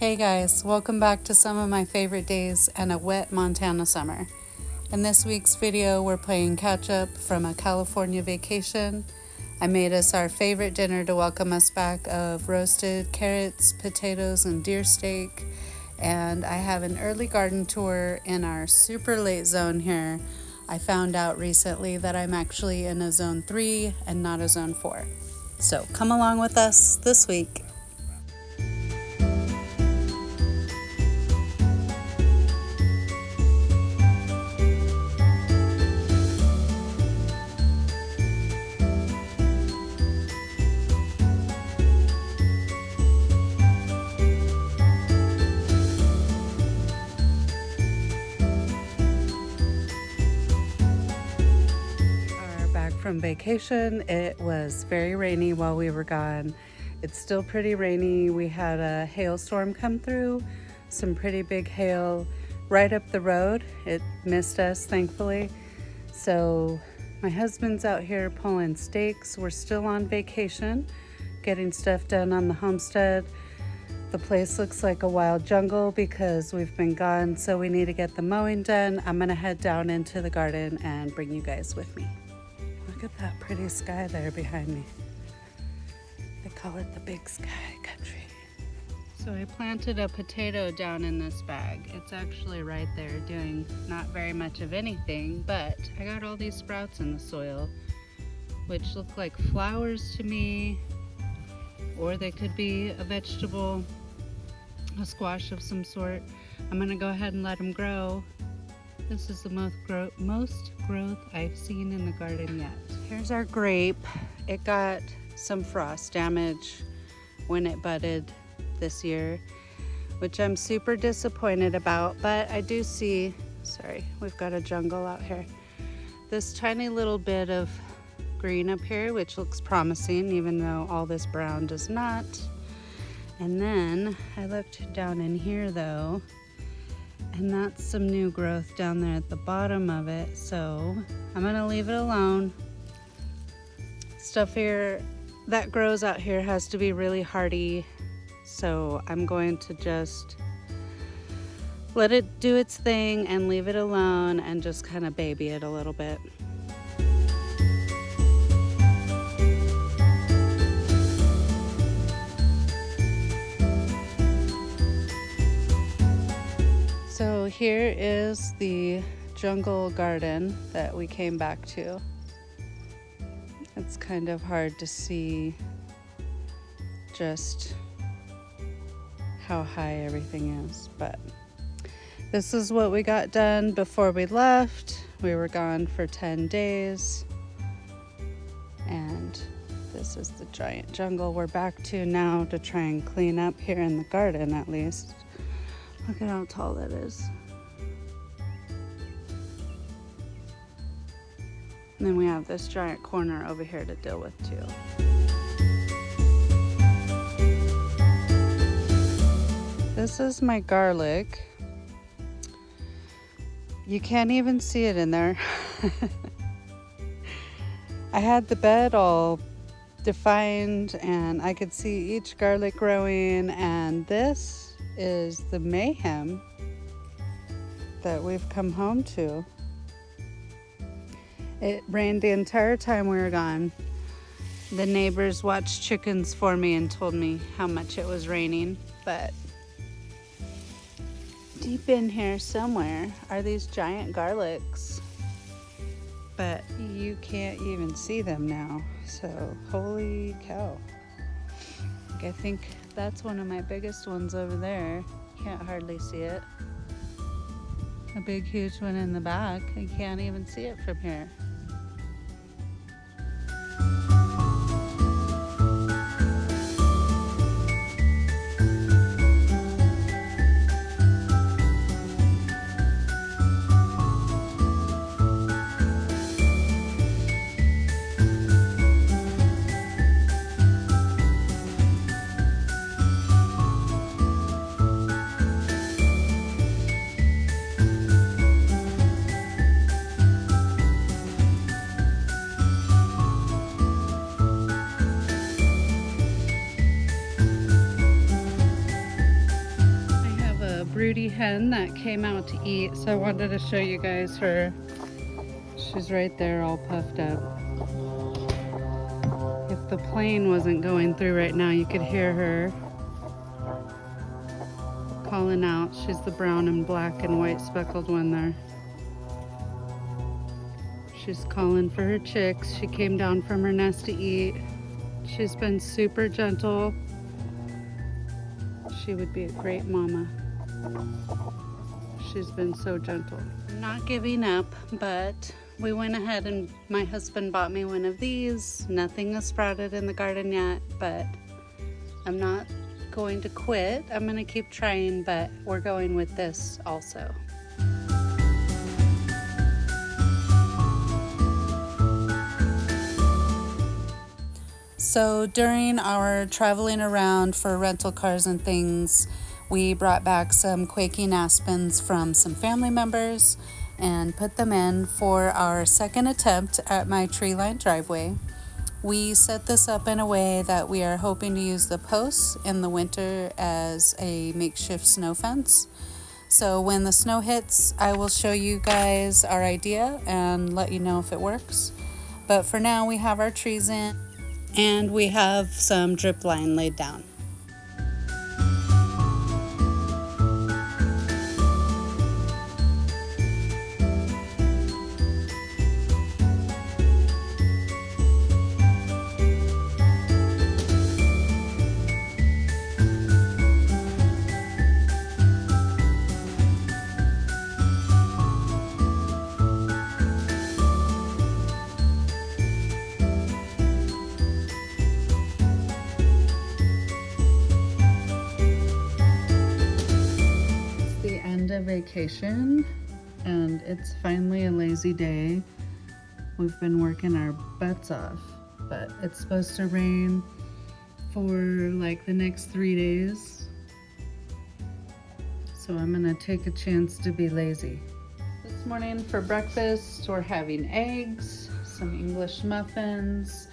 Hey guys, welcome back to some of my favorite days and a wet Montana summer. In this week's video, we're playing catch up from a California vacation. I made us our favorite dinner to welcome us back of roasted carrots, potatoes, and deer steak. And I have an early garden tour in our super late zone here. I found out recently that I'm actually in a zone 3 and not a zone 4. So come along with us this week. From vacation. It was very rainy while we were gone. It's still pretty rainy. We had a hailstorm come through, some pretty big hail right up the road. It missed us, thankfully. So my husband's out here pulling stakes. We're still on vacation, getting stuff done on the homestead. The place looks like a wild jungle because we've been gone, so we need to get the mowing done. I'm gonna head down into the garden and bring you guys with me. Look at that pretty sky there behind me. They call it the big sky country. So I planted a potato down in this bag. It's actually right there doing not very much of anything, but I got all these sprouts in the soil, which look like flowers to me, or they could be a vegetable, a squash of some sort. I'm gonna go ahead and let them grow. This is the most growth I've seen in the garden yet. Here's our grape. It got some frost damage when it budded this year, which I'm super disappointed about, but I do see, sorry, we've got a jungle out here. This tiny little bit of green up here, which looks promising, even though all this brown does not. And then I looked down in here though, and that's some new growth down there at the bottom of it. So I'm gonna leave it alone. Stuff here that grows out here has to be really hardy. So I'm going to just let it do its thing and leave it alone and just kind of baby it a little bit. So here is the jungle garden that we came back to. It's kind of hard to see just how high everything is, but this is what we got done before we left. We were gone for 10 days, and this is the giant jungle we're back to now to try and clean up here in the garden at least. Look at how tall that is. And then we have this giant corner over here to deal with too. This is my garlic. You can't even see it in there. I had the bed all defined and I could see each garlic growing, and this is the mayhem that we've come home to. It rained the entire time we were gone. The neighbors watched chickens for me and told me how much it was raining, but deep in here somewhere are these giant garlics, but you can't even see them now. So holy cow. I think that's one of my biggest ones over there. Can't hardly see it. A big huge one in the back. I can't even see it from here. hen that came out to eat, so I wanted to show you guys her. She's right there all puffed up. If the plane wasn't going through right now, you could hear her calling out. She's the brown and black and white speckled one there. She's calling for her chicks. She came down from her nest to eat. She's been super gentle. She would be a great mama. She's been so gentle. I'm not giving up, but we went ahead and my husband bought me one of these. Nothing has sprouted in the garden yet, but I'm not going to quit. I'm gonna keep trying, but we're going with this also. So during our traveling around for rental cars and things, we brought back some quaking aspens from some family members and put them in for our second attempt at my tree-lined driveway. We set this up in a way that we are hoping to use the posts in the winter as a makeshift snow fence. So when the snow hits, I will show you guys our idea and let you know if it works. But for now, we have our trees in and we have some drip line laid down. Vacation, and it's finally a lazy day. We've been working our butts off, but it's supposed to rain for like the next 3 days, so I'm gonna take a chance to be lazy. This morning for breakfast we're having eggs, some English muffins.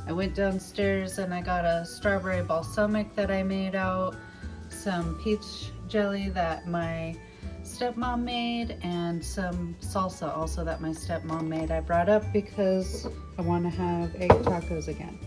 I went downstairs and I got a strawberry balsamic that I made out, some peach jelly that my stepmom made, and some salsa also that my stepmom made. I brought up because I want to have egg tacos again.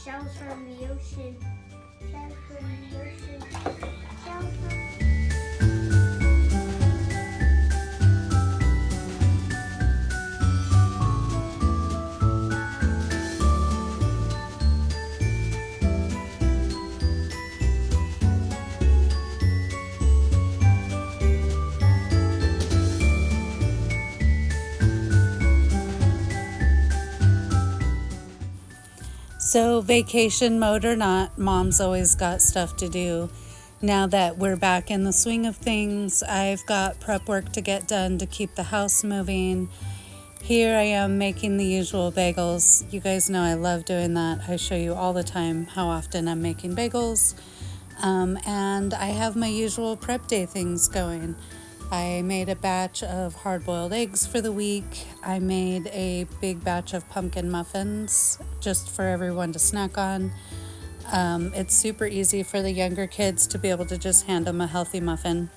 Shells from the ocean. Shells from the ocean. Shells from So vacation mode or not, Mom's always got stuff to do. Now that we're back in the swing of things, I've got prep work to get done to keep the house moving. Here I am making the usual bagels. You guys know I love doing that. I show you all the time how often I'm making bagels. And I have my usual prep day things going. I made a batch of hard-boiled eggs for the week. I made a big batch of pumpkin muffins just for everyone to snack on. It's super easy for the younger kids to be able to just hand them a healthy muffin.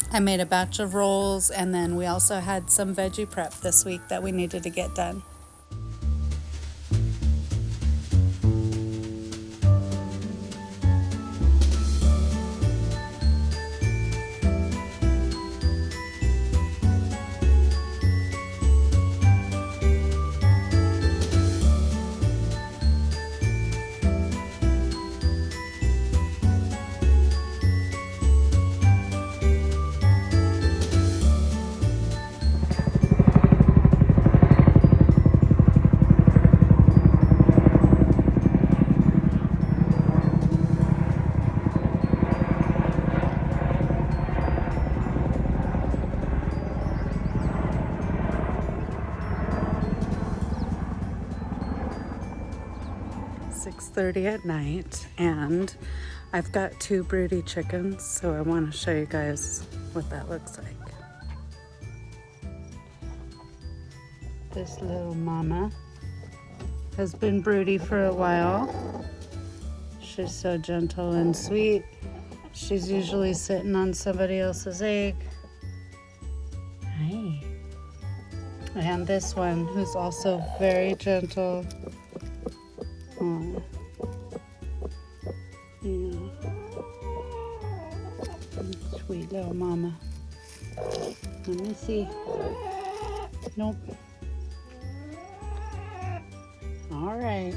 I made a batch of rolls, and then we also had some veggie prep this week that we needed to get done. 6:30 at night, and I've got 2 broody chickens, so I want to show you guys what that looks like. This little mama has been broody for a while. She's so gentle and sweet. She's usually sitting on somebody else's egg. Hi. And this one, who's also very gentle. Aw. Yeah. Sweet little mama. Let me see. Nope. All right.